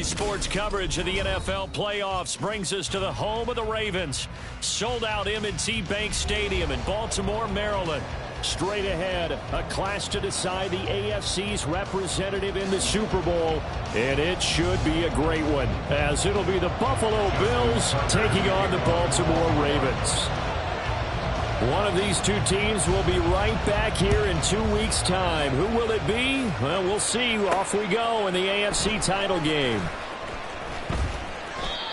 Sports coverage of the NFL playoffs brings us to the home of the Ravens. Sold out M&T Bank Stadium in Baltimore, Maryland. Straight ahead, a clash to decide the AFC's representative in the Super Bowl. And it should be a great one, as it'll be the Buffalo Bills taking on the Baltimore Ravens. One of these two teams will be right back here in 2 weeks' time. Who will it be? Well, we'll see. Off we go in the AFC title game.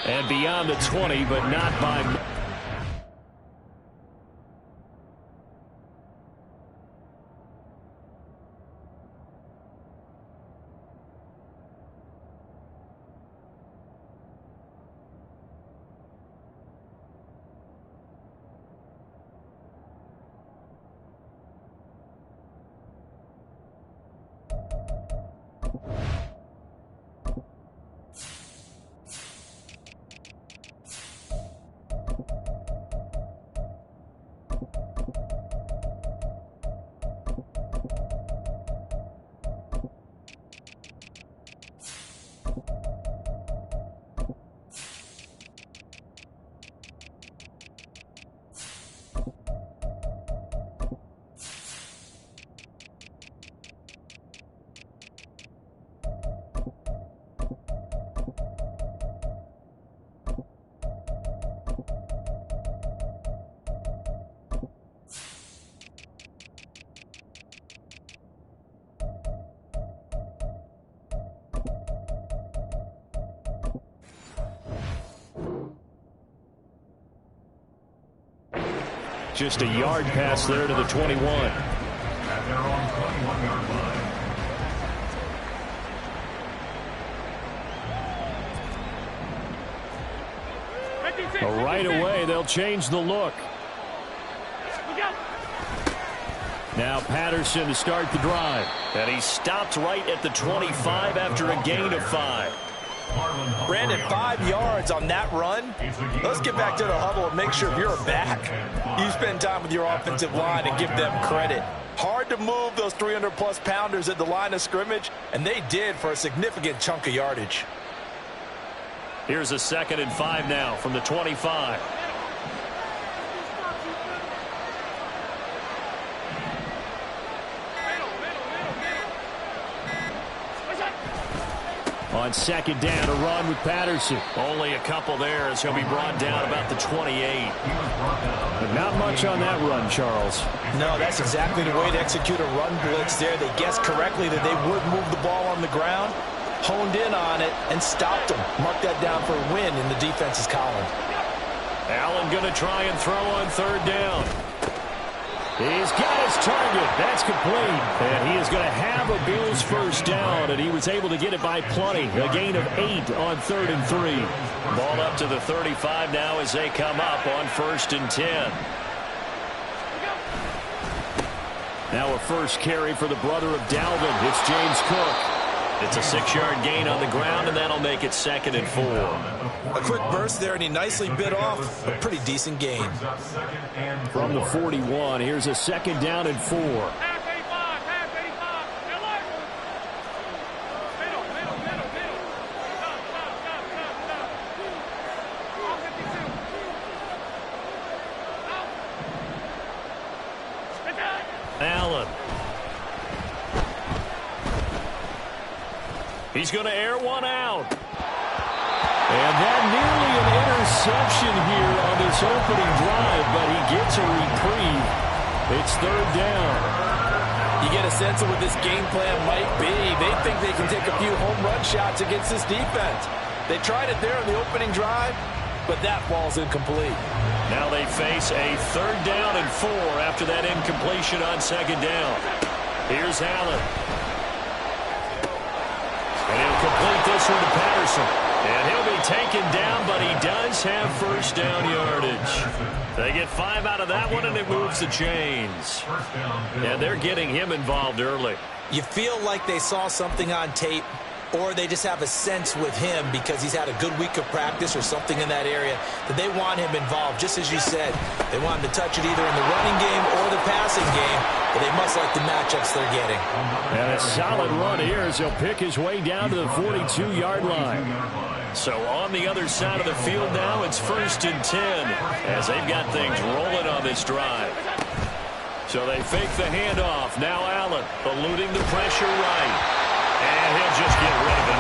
And beyond the 20, but not by... Just a yard pass there to the 21. Right away, they'll change the look. Now Patterson to start the drive. And he stopped right at the 25 after a gain of 5. Brandon, 5 yards on that run. Let's get back to the huddle and make sure if you're a back, you spend time with your offensive line and give them credit. Hard to move those 300-plus pounders at the line of scrimmage, and they did for a significant chunk of yardage. Here's a 2nd and 5 now from the 25. On 2nd down, a run with Patterson. Only a couple there as he'll be brought down about the 28. But not much on that run, Charles. No, that's exactly the way to execute a run blitz there. They guessed correctly that they would move the ball on the ground, honed in on it, and stopped them. Mark that down for a win in the defense's column. Allen going to try and throw on 3rd down. He's got his target. That's complete. And he is going to have a Bills first down, and he was able to get it by plenty. A gain of 8 on 3rd and 3. Ball up to the 35 now as they come up on 1st and 10. Now a first carry for the brother of Dalvin. It's James Cook. It's a 6-yard gain on the ground, and that'll make it 2nd and 4. A quick burst there, and he nicely bit off a pretty decent gain. From the 41, here's a 2nd down and 4. Allen. He's going to air one out. And that nearly an interception here on this opening drive, but he gets a reprieve. It's 3rd down. You get a sense of what this game plan might be. They think they can take a few home run shots against this defense. They tried it there on the opening drive, but that ball's incomplete. Now they face a 3rd down and 4 after that incompletion on 2nd down. Here's Allen. And he'll complete this one to Patterson. And he'll be taken down, but he does have first down yardage. They get 5 out of that one, and it moves the chains. And they're getting him involved early. You feel like they saw something on tape, or they just have a sense with him because he's had a good week of practice or something in that area that they want him involved. Just as you said, they want him to touch it either in the running game or the passing game, but they must like the matchups they're getting. And a solid run here as he'll pick his way down to the 42-yard line. So on the other side of the field now, it's 1st and 10 as they've got things rolling on this drive. So they fake the handoff. Now Allen eluding the pressure right. And he'll just get rid of it.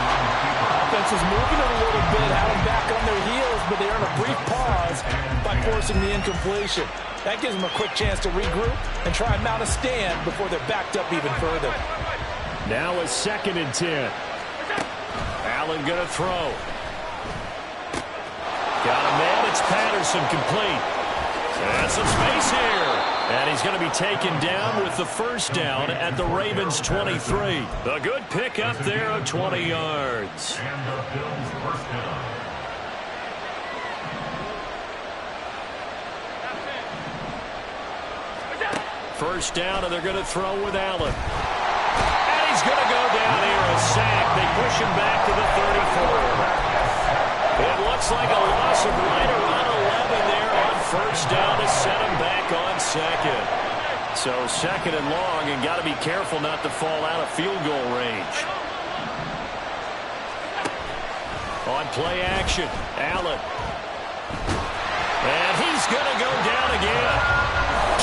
Offense is moving it a little bit, having back on their heels, but they earn a brief pause by forcing the incompletion. That gives them a quick chance to regroup and try and mount a stand before they're backed up even further. Now a 2nd and 10. Allen going to throw. Got a man. It's Patterson complete. And some space here. And he's going to be taken down with the first down at the Ravens 23. A good pickup there of 20 yards. First down, and they're going to throw with Allen. And he's going to go down here, a sack. They push him back to the 34. It looks like a loss of right around 11 there on first down to set him back on second. So 2nd and long, and got to be careful not to fall out of field goal range. On play action, Allen. And he's going to go down again.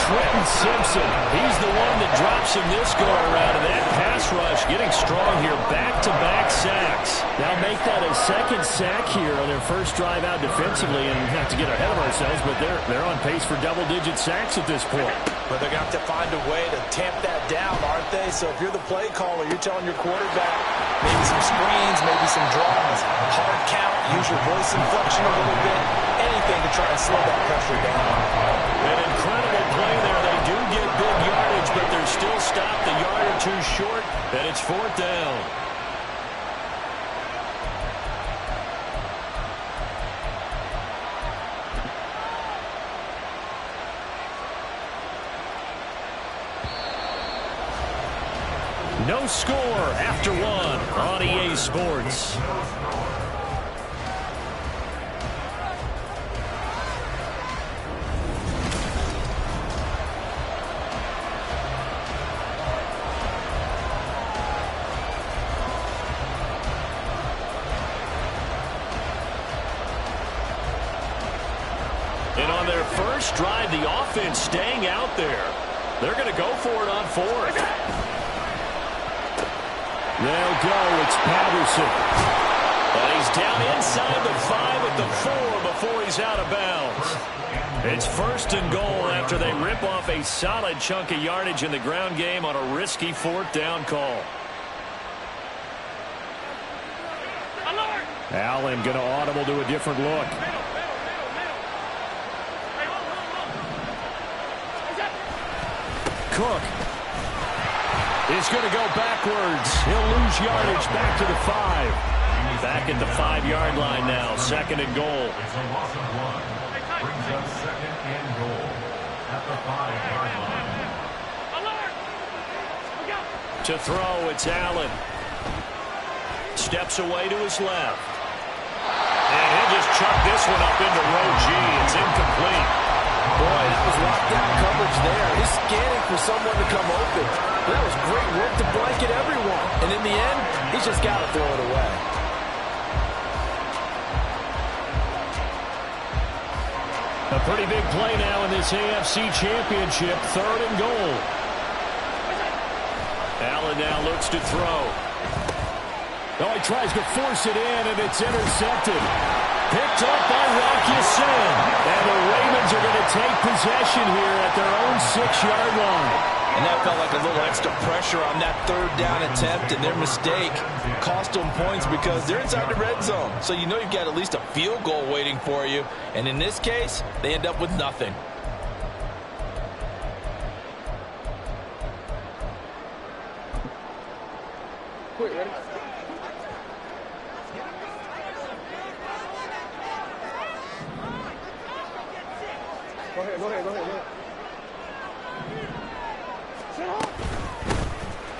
Trenton Simpson, he's the one that drops him this go-around, and that pass rush getting strong here. Back-to-back sacks. Now make that a 2nd sack here on their first drive out defensively, and not to get ahead of ourselves, but they're on pace for double-digit sacks at this point. But they're going to have to find a way to tamp that down, aren't they? So if you're the play caller, you're telling your quarterback maybe some screens, maybe some draws, hard count, use your voice inflection a little bit, anything to try and slow that pressure down. An incredible play there. They do get big yardage, but they're still stopped a yard or two short, and it's 4th down. No score after 1 on EA Sports. And on their first drive, the offense staying out there. They're going to go for it on 4th. They'll go. It's Patterson. And he's down inside the 5 at the 4 before he's out of bounds. It's 1st and goal after they rip off a solid chunk of yardage in the ground game on a risky 4th down call. Allen going to audible to a different look. Cook is going to go backwards. He'll lose yardage back to the 5. Back at the 5-yard line now. 2nd and goal. It's a loss of 1. Brings up 2nd and goal at the 5-yard line. To throw, it's Allen. Steps away to his left. And he'll just chuck this one up into row G. It's incomplete. Boy, that was lockdown coverage there. He's scanning for someone to come open. That was great work to blanket everyone. And in the end, he's just got to throw it away. A pretty big play now in this AFC Championship. 3rd and goal. Allen now looks to throw. Oh, he tries to force it in, and it's intercepted. Picked up by Rock Ya-Sin. And the Ravens are going to take possession here at their own 6-yard line. And that felt like a little extra pressure on that 3rd down attempt, and their mistake cost them points because they're inside the red zone. So you know you've got at least a field goal waiting for you. And in this case, they end up with nothing. Wait, ready? Go ahead.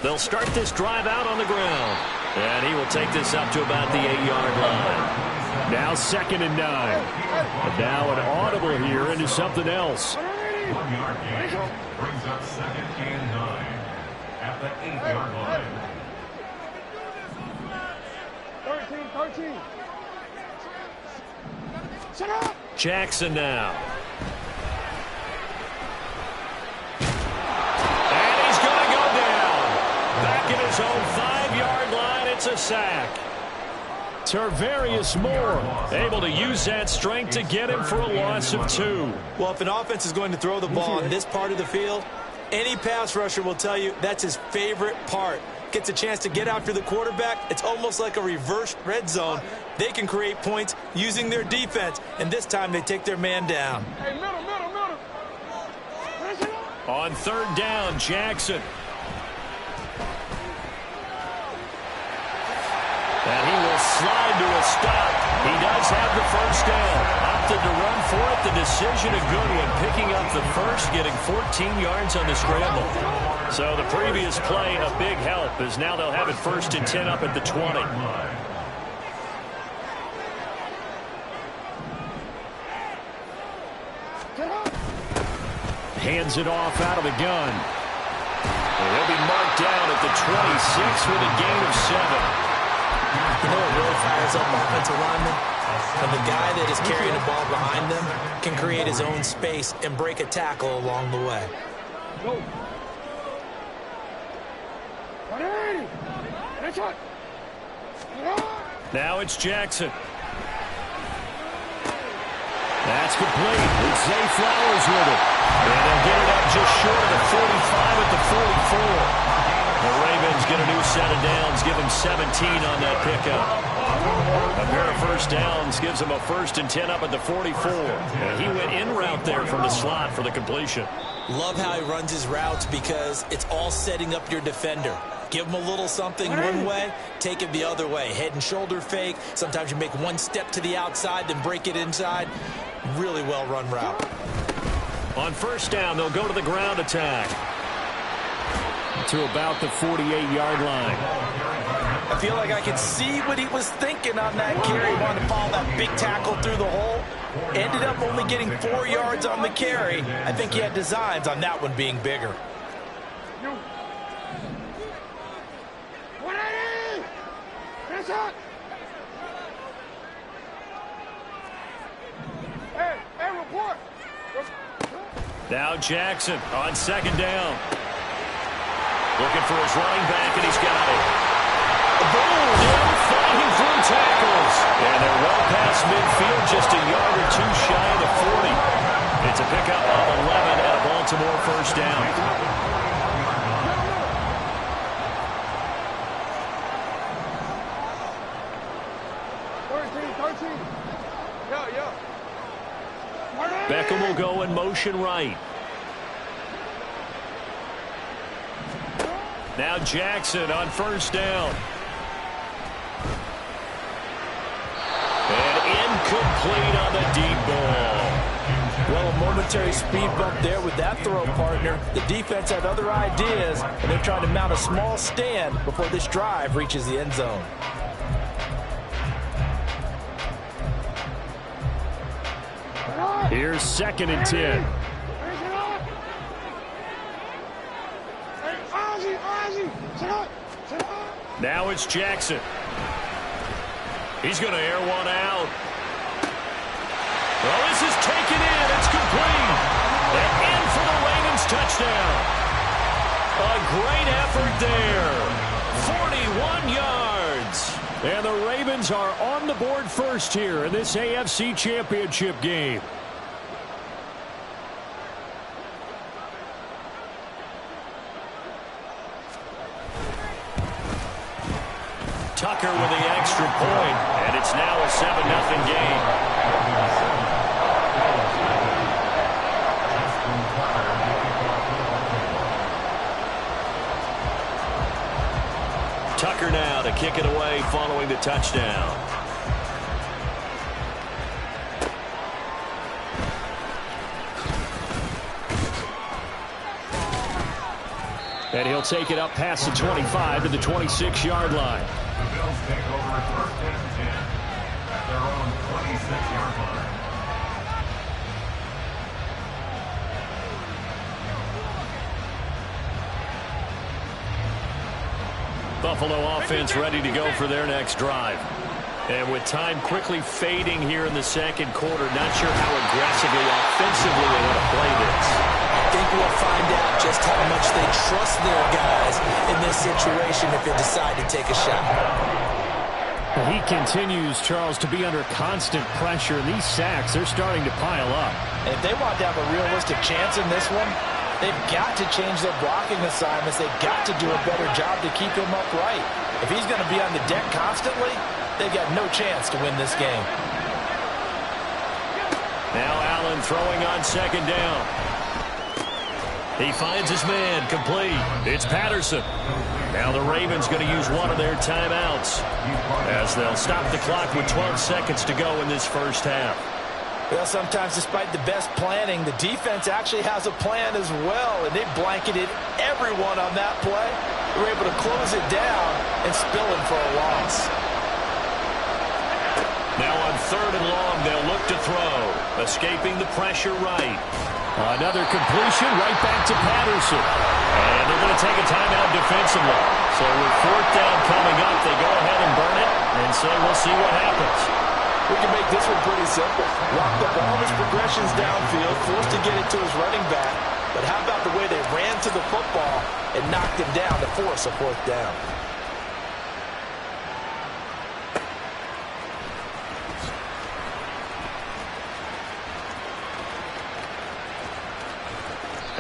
They'll start this drive out on the ground. And he will take this up to about the 8-yard line. Now 2nd and 9. And now an audible here into something else. 1 yard gain brings up 2nd and 9 at the 8-yard line. 13. Shut up. Jackson now. And he's going to go down. Back at his own 5-yard line, it's a sack. Tarvarius Moore able to use that strength to get him for a loss of 2. Well, if an offense is going to throw the ball in this part of the field, any pass rusher will tell you that's his favorite part. Gets a chance to get after the quarterback. It's almost like a reverse red zone. They can create points using their defense, and this time they take their man down. Hey, middle. On 3rd down, Jackson. And he will slide to a stop. He does have the 1st down. Opted to run for it. The decision a good one. Picking up the 1st, getting 14 yards on the scramble. So the previous play a big help, as now they'll have it 1st and 10 up at the 20. Hands it off out of the gun. And he'll be marked down at the 26 with a gain of 7. You know what really fires up offensive linemen? When the guy that is carrying the ball behind them can create his own space and break a tackle along the way. Go. 180. That's it. Now it's Jackson. That's complete. It's Zay Flowers with it. And they'll get it up just short of the 45 at the 44. The Ravens get a new set of downs, give him 17 on that pickup. A pair of 1st downs gives him a 1st and 10 up at the 44. And he went in route there from the slot for the completion. Love how he runs his routes because it's all setting up your defender. Give him a little something one way, take it the other way. Head and shoulder fake. Sometimes you make one step to the outside, then break it inside. Really well run route. On 1st down, they'll go to the ground attack. To about the 48-yard line. I feel like I could see what he was thinking on that carry. He wanted to follow that big tackle through the hole. Ended up only getting 4 yards on the carry. I think he had designs on that one being bigger. 180. That's it. Hey, report. Now Jackson on 2nd down. Looking for his running back, and he's got it. Boom! Fighting through tackles. And they're well past midfield, just a yard or 2 shy of the 40. It's a pickup of 11 and a Baltimore 1st down. Yeah. Beckham will go in motion right. Now Jackson on 1st down. And incomplete on the deep ball. Well, a momentary speed bump there with that throw partner. The defense had other ideas, and they're trying to mount a small stand before this drive reaches the end zone. Here's 2nd and 10. Now it's Jackson. He's going to air one out. Well, this is taken in. It's complete. And in for the Ravens touchdown. A great effort there. 41 yards. And the Ravens are on the board first here in this AFC Championship game. Tucker with the extra point, and it's now a 7-0 game. Tucker now to kick it away following the touchdown. And he'll take it up past the 25 to the 26-yard line. Bills take over 1st and 10 at their own 26-yard line. Buffalo offense ready to go for their next drive. And with time quickly fading here in the second quarter, not sure how aggressively, offensively they want to play this. I think we'll find out just how much they trust their guys in this situation if they decide to take a shot. He continues, Charles, to be under constant pressure. These sacks, they're starting to pile up. And if they want to have a realistic chance in this one, they've got to change their blocking assignments. They've got to do a better job to keep him upright. If he's going to be on the deck constantly, they've got no chance to win this game. Now Allen throwing on second down. He finds his man, complete. It's Patterson. Now the Ravens going to use one of their timeouts as they'll stop the clock with 12 seconds to go in this first half. Well, sometimes despite the best planning, the defense actually has a plan as well, and they blanketed everyone on that play. They were able to close it down and spill it for a loss. Now on 3rd and long, they'll look to throw. Escaping the pressure right. Another completion right back to Patterson. And they're going to take a timeout defensively. So with 4th down coming up, they go ahead and burn it and say we'll see what happens. We can make this one pretty simple. Lock the ball his progressions downfield, forced to get it to his running back. But how about the way they ran to the football and knocked him down to force a 4th down?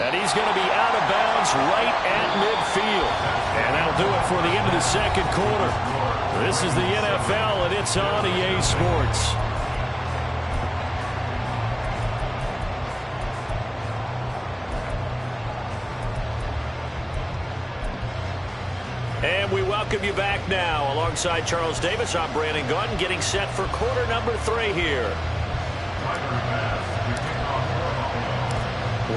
And he's going to be out of bounds right at midfield. And that'll do it for the end of the second quarter. This is the NFL, and it's on EA Sports. And we welcome you back now. Alongside Charles Davis, I'm Brandon Gaudin, getting set for quarter number 3 here.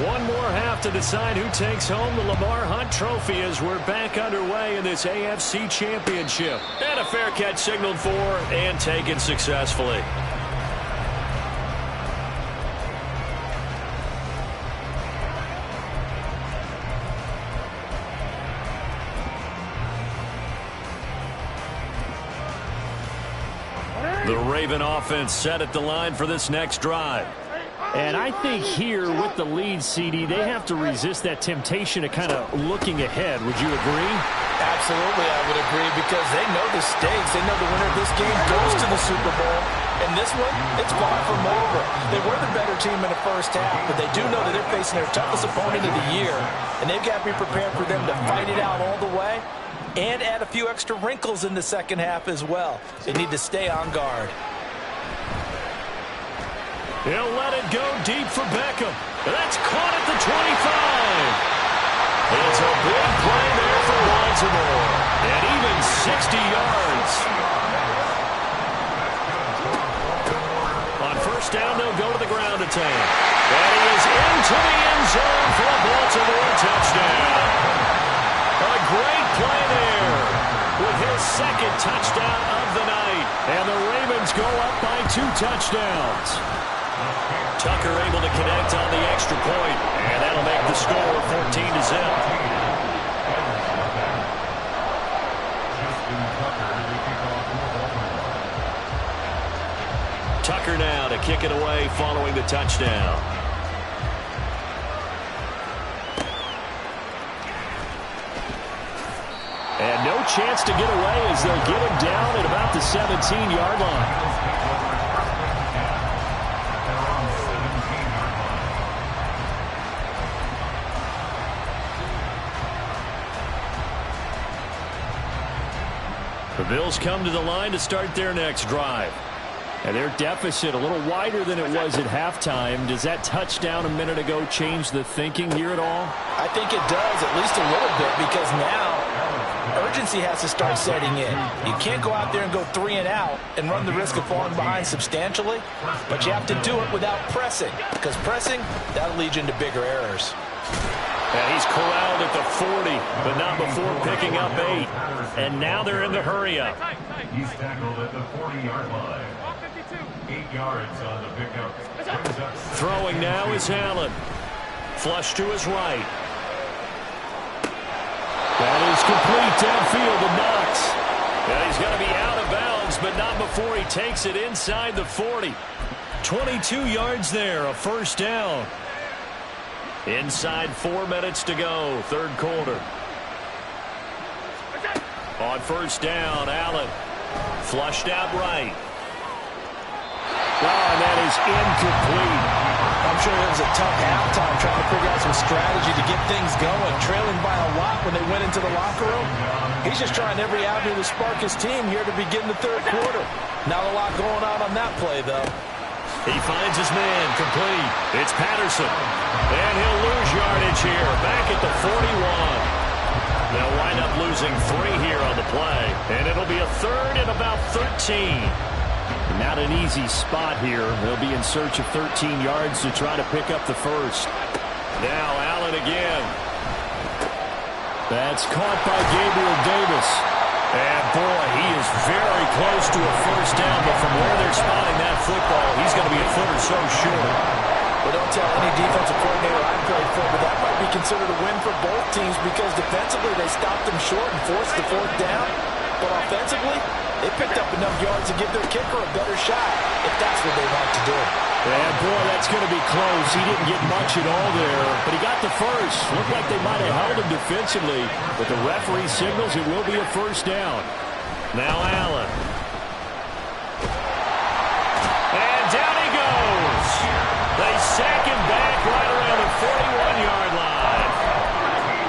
One more half to decide who takes home the Lamar Hunt Trophy as we're back underway in this AFC Championship. And a fair catch signaled for and taken successfully. The Raven offense set at the line for this next drive. And I think here with the lead, CD, they have to resist that temptation of kind of looking ahead. Would you agree? Absolutely, I would agree, because they know the stakes. They know the winner of this game goes to the Super Bowl. And this one, it's far from over. They were the better team in the first half, but they do know that they're facing their toughest opponent of the year. And they've got to be prepared for them to fight it out all the way and add a few extra wrinkles in the second half as well. They need to stay on guard. He'll let it go deep for Beckham. That's caught at the 25. It's a big play there for Baltimore. And even 60 yards. On first down, they'll go to the ground attack. And he is into the end zone for a Baltimore touchdown. A great play there with his second touchdown of the night. And the Ravens go up by 2 touchdowns. Tucker able to connect on the extra point, and that'll make the score 14-0. Tucker now to kick it away following the touchdown. And no chance to get away as they'll get him down at about the 17-yard line. The Bills come to the line to start their next drive. And their deficit a little wider than it was at halftime. Does that touchdown a minute ago change the thinking here at all? I think it does, at least a little bit, because now urgency has to start setting in. You can't go out there and go 3 and out and run the risk of falling behind substantially, but you have to do it without pressing, because pressing, that'll lead you into bigger errors. And he's corralled at the 40, but not before picking up 8. And now they're in the hurry-up. He's tackled at the 40-yard line. 8 yards on the pickup. Brings up Throwing now is Allen. Flush to his right. That is complete downfield to Knox. And he's going to be out of bounds, but not before he takes it inside the 40. 22 yards there, a first down. Inside 4 minutes to go, third quarter. On first down, Allen flushed out right. And that is incomplete. I'm sure it was a tough halftime trying to figure out some strategy to get things going. Trailing by a lot when they went into the locker room. He's just trying every avenue to spark his team here to begin the third quarter. Not a lot going on that play, though. He finds his man, complete. It's Patterson. And he'll lose yardage here, back at the 41. They'll wind up losing 3 here on the play. And it'll be a third and about 13. Not an easy spot here. They'll be in search of 13 yards to try to pick up the first. Now Allen again. That's caught by Gabriel Davis. And boy, he is very close to a first down, but from where they're spotting that football, he's going to be a foot or so short. Well, don't tell any defensive coordinator I played for, but that might be considered a win for both teams because defensively they stopped them short and forced the fourth down. But offensively, they picked up enough yards to give their kicker a better shot if that's what they want to do. And boy, that's going to be close. He didn't get much at all there, but he got the first. Looked like they might have held him defensively, but the referee signals it will be a first down. Now Allen. And down he goes. They sack him back right around the 41-yard line.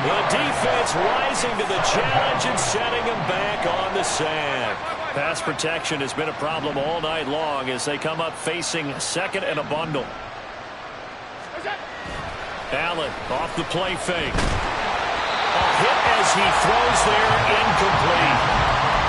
The defense rising to the challenge and setting him back on the sand. Pass protection has been a problem all night long as they come up facing second and a bundle. Allen off the play fake. A hit as he throws there, incomplete.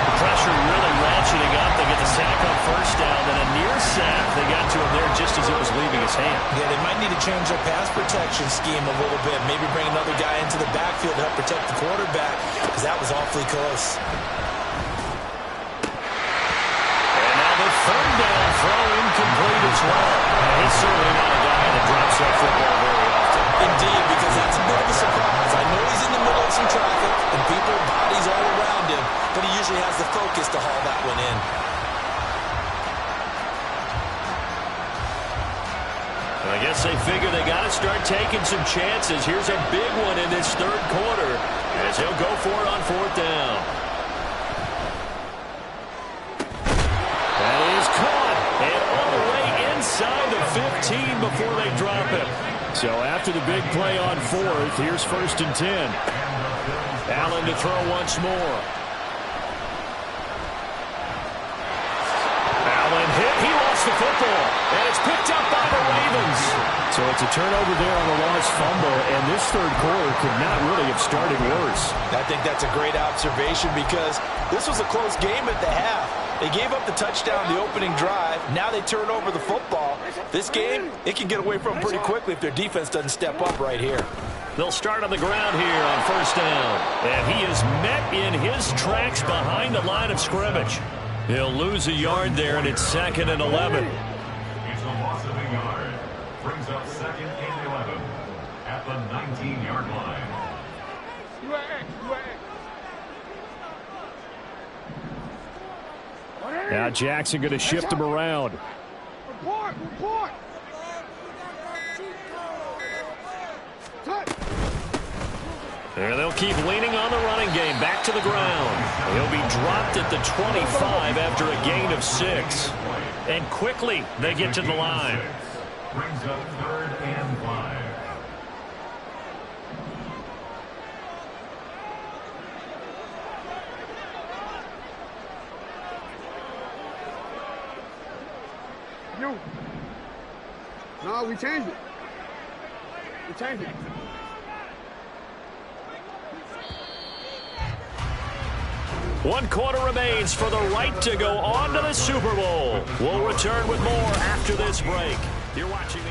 The pressure really ratcheting up. They get the sack on first down, then a near sack. They got to him there just as it was leaving his hand. Yeah, they might need to change their pass protection scheme a little bit. Maybe bring another guy into the backfield to help protect the quarterback because that was awfully close. Third down throw incomplete as well. He's certainly not a guy that drops that football very often. Indeed, because that's a bit of a surprise. I know he's in the middle of some traffic and people, bodies all around him, but he usually has the focus to haul that one in. I guess they figure they got to start taking some chances. Here's a big one in this third quarter as he'll go for it on fourth down. Inside the 15 before they drop it. So after the big play on fourth, here's first and 10. Allen to throw once more. Allen hit. He lost the football. And it's picked up by the Ravens. So it's a turnover there on the lost fumble. And this third quarter could not really have started worse. I think that's a great observation because this was a close game at the half. They gave up the touchdown the opening drive. Now they turn over the football. This game, it can get away from them pretty quickly if their defense doesn't step up right here. They'll start on the ground here on first down. And he is met in his tracks behind the line of scrimmage. He'll lose a yard there, and it's second and 11. It's a loss of a yard. Brings up second and 11 at the 19-yard line. Now Jackson going to shift him around. Report. And they'll keep leaning on the running game. Back to the ground. He'll be dropped at the 25 after a gain of 6. And quickly they get to the line. Brings up third and 5. No, we changed it. One quarter remains for the right to go on to the Super Bowl. We'll return with more after this break. You're watching the...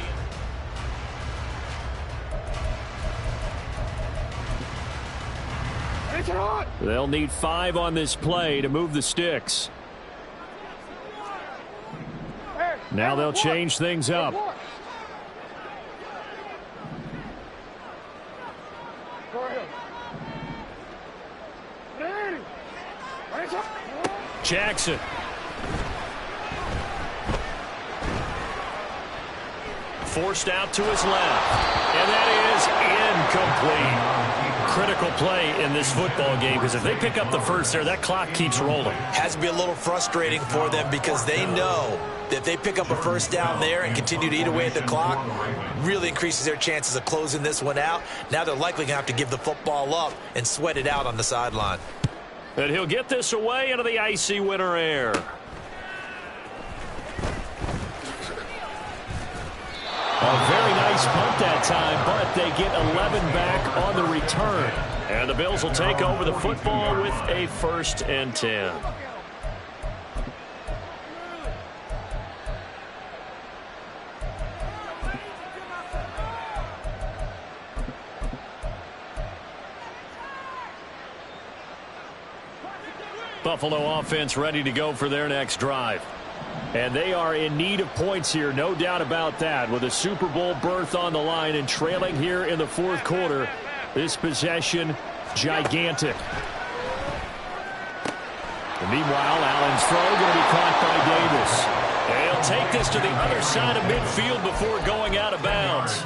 They'll need 5 on this play to move the sticks. Now they'll change things up. Jackson. Forced out to his left. And that is incomplete. Critical play in this football game, because if they pick up the first there, that clock keeps rolling. Has to be a little frustrating for them because they know that if they pick up a first down there and continue to eat away at the clock, really increases their chances of closing this one out. Now they're likely going to have to give the football up and sweat it out on the sideline. And he'll get this away into the icy winter air. A very nice punt that time, but they get 11 back on the return. And the Bills will take over the football with a 1st and 10. Buffalo offense ready to go for their next drive. And they are in need of points here, no doubt about that. With a Super Bowl berth on the line and trailing here in the 4th quarter, this possession, gigantic. And meanwhile, Allen's throw going to be caught by Davis. They'll take this to the other side of midfield before going out of bounds.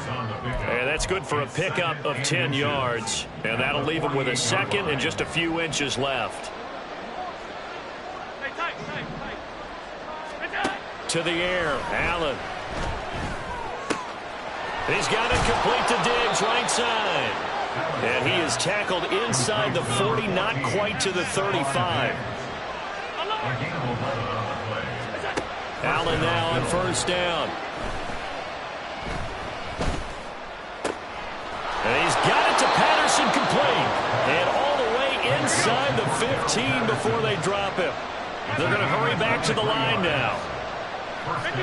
And that's good for a pickup of 10 yards. And that'll leave them with a 2nd and just a few inches left. To the air, Allen. He's got it complete to Diggs, right side. And he is tackled inside the 40, not quite to the 35. Allen now on 1st down. And he's got it to Patterson, complete. And all the way inside the 15 before they drop him. They're going to hurry back to the line now. 56.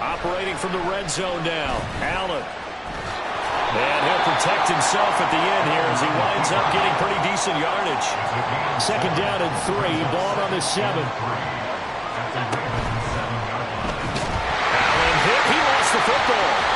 Operating from the red zone now. Allen. And he'll protect himself at the end here as he winds up getting pretty decent yardage. 2nd down and 3. Ball on the 7. Allen hit. He lost the football.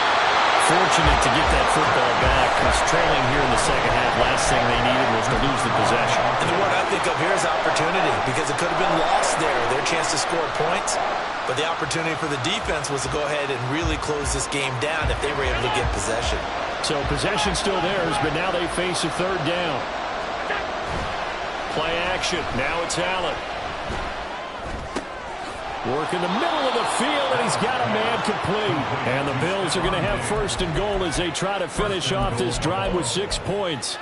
Fortunate to get that football back, because trailing here in the 2nd half, last thing they needed was to lose the possession. And the word I think of here is opportunity, because it could have been lost there, their chance to score points. But the opportunity for the defense was to go ahead and really close this game down if they were able to get possession. So possession still theirs, but now they face a 3rd down. Play action. Now it's Allen. Work in the middle of the field, and he's got a man complete. And the Bills are going to have 1st and goal as they try to finish off this drive with 6 points.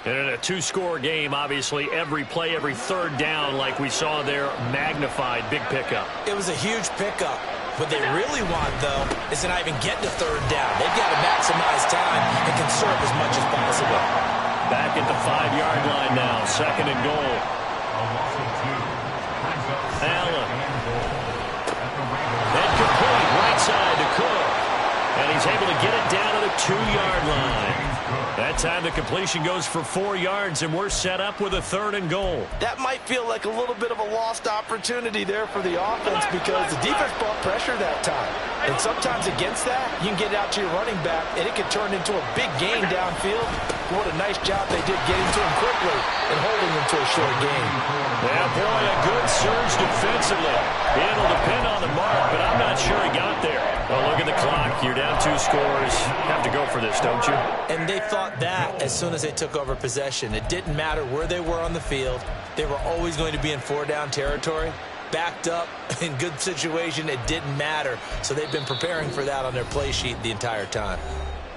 And in a 2-score game, obviously, every play, every 3rd down, like we saw there, magnified. Big pickup. It was a huge pickup. What they really want, though, is to not even get to 3rd down. They've got to maximize time and conserve as much as possible. Back at the 5-yard line now, 2nd and goal. Allen. And complete, right side to Cook. And he's able to get it down to the 2-yard line. That time the completion goes for 4 yards, and we're set up with a 3rd and goal. That might feel like a little bit of a lost opportunity there for the offense, because the defense brought pressure that time. And sometimes against that, you can get it out to your running back, and it can turn into a big gain downfield. What a nice job they did getting to him quickly and holding him to a short gain. Yeah, boy, a good surge defensively. It'll depend on the mark, but I'm not sure he got there. Well, look at the clock. You're down 2 scores. Have to go for this, don't you? And they thought that as soon as they took over possession. It didn't matter where they were on the field. They were always going to be in 4-down territory. Backed up, in good situation, it didn't matter. So they've been preparing for that on their play sheet the entire time.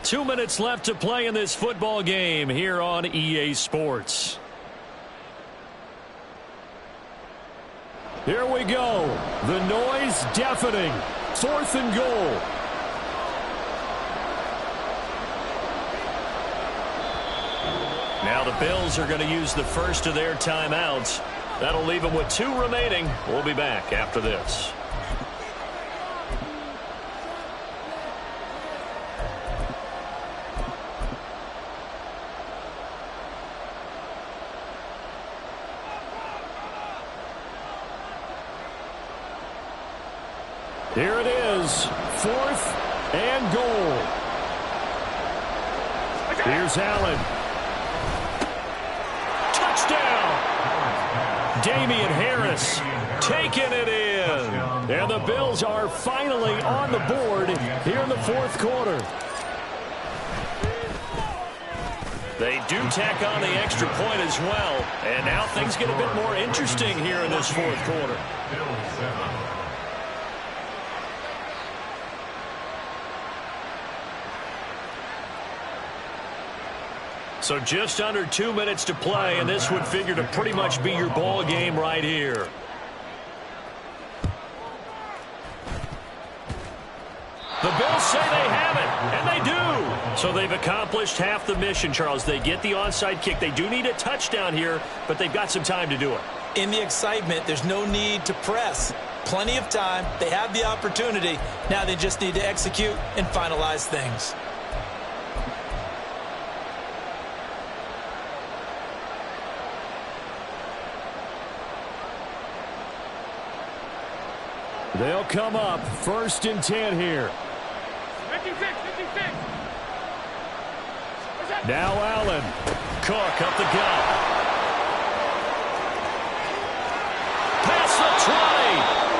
2 minutes left to play in this football game here on EA Sports. Here we go. The noise deafening. 4th and goal. Now the Bills are going to use the first of their timeouts. That'll leave them with 2 remaining. We'll be back after this. Here it is, 4th and goal. Here's Allen. Touchdown! Damian Harris taking it in. And the Bills are finally on the board here in the 4th quarter. They do tack on the extra point as well. And now things get a bit more interesting here in this 4th quarter. So just under 2 minutes to play, and this would figure to pretty much be your ball game right here. The Bills say they have it, and they do. So they've accomplished half the mission, Charles. They get the onside kick. They do need a touchdown here, but they've got some time to do it. In the excitement, there's no need to press. Plenty of time. They have the opportunity. Now they just need to execute and finalize things. They'll come up 1st and 10 here. 56. Now Allen. Cook up the gut. Past the 20.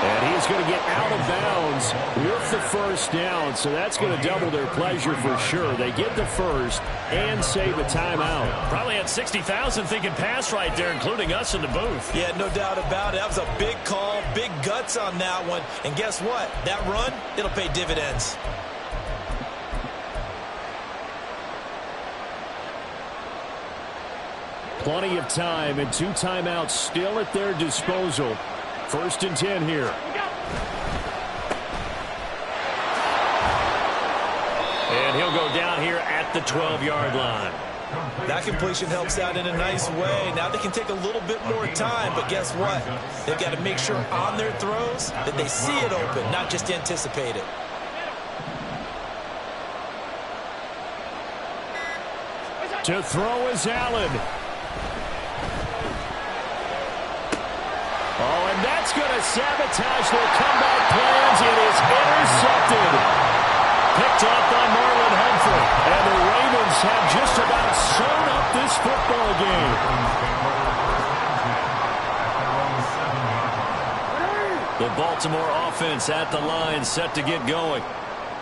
And he's going to get out of bounds with the 1st down. So that's going to double their pleasure for sure. They get the 1st and save a timeout. Probably had 60,000 thinking pass right there, including us in the booth. Yeah, no doubt about it. That was a big call, big guts on that one. And guess what? That run, it'll pay dividends. Plenty of time and 2 timeouts still at their disposal. 1st and 10 here. And he'll go down here at the 12-yard line. That completion helps out in a nice way. Now they can take a little bit more time, but guess what? They've got to make sure on their throws that they see it open, not just anticipate it. To throw is Allen. Oh, and that's going to sabotage their comeback plans. It is intercepted. Picked up by Marlon Humphrey. And the Ravens have just about sewn up this football game. The Baltimore offense at the line, set to get going.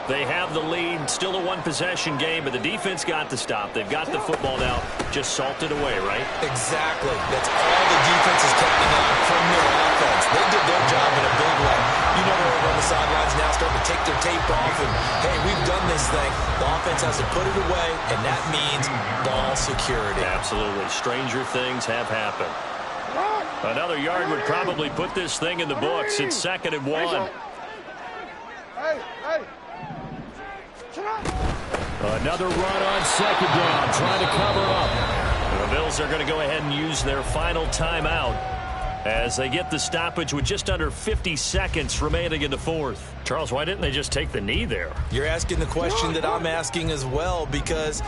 They have the lead, still a one-possession game, but the defense got the stop. They've got the football now, just salted away, right? Exactly. That's all the defense is counting on from their offense. They did their job in a big way. You know they're over on the sidelines now, starting to take their tape off, and, hey, we've done this thing. The offense has to put it away, and that means ball security. Absolutely. Stranger things have happened. Another yard would probably put this thing in the books. It's 2nd and 1. Hey. Another run on 2nd down, trying to cover up. The Bills are going to go ahead and use their final timeout as they get the stoppage with just under 50 seconds remaining in the 4th. Charles, why didn't they just take the knee there? You're asking the question that I'm asking as well, because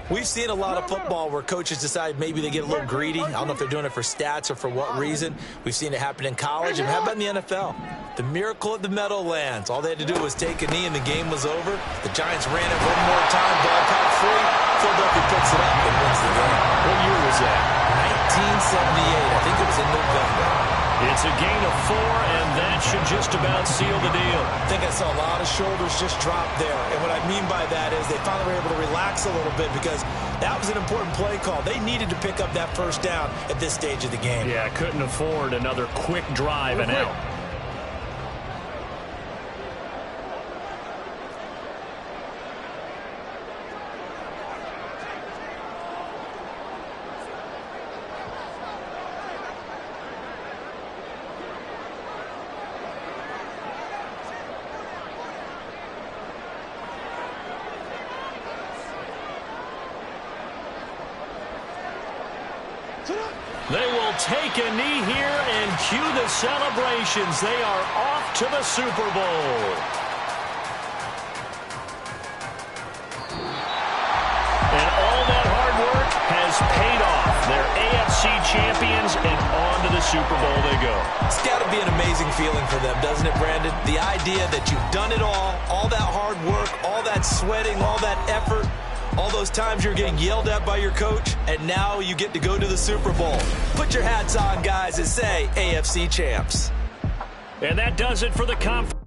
we've seen a lot of football where coaches decide maybe they get a little greedy. I don't know if they're doing it for stats or for what reason. We've seen it happen in college, and how about in the NFL? The miracle at the Meadowlands. All they had to do was take a knee, and the game was over. The Giants ran it one more time, ball caught free. Philadelphia picks it up and wins the game. What year was that? 1978. I think it was in November. It's a gain of 4, and that should just about seal the deal. I think I saw a lot of shoulders just drop there. And what I mean by that is they finally were able to relax a little bit, because that was an important play call. They needed to pick up that 1st down at this stage of the game. Yeah, couldn't afford another quick drive and out. They will take a knee here and cue the celebrations. They are off to the Super Bowl. And all that hard work has paid off. Their AFC AFC champions, and on to the Super Bowl they go. It's got to be an amazing feeling for them, doesn't it, Brandon? The idea that you've done it all that hard work, all that sweating, all that effort, all those times you're getting yelled at by your coach, and now you get to go to the Super Bowl. Put your hats on, guys, and say AFC champs. And that does it for the conference.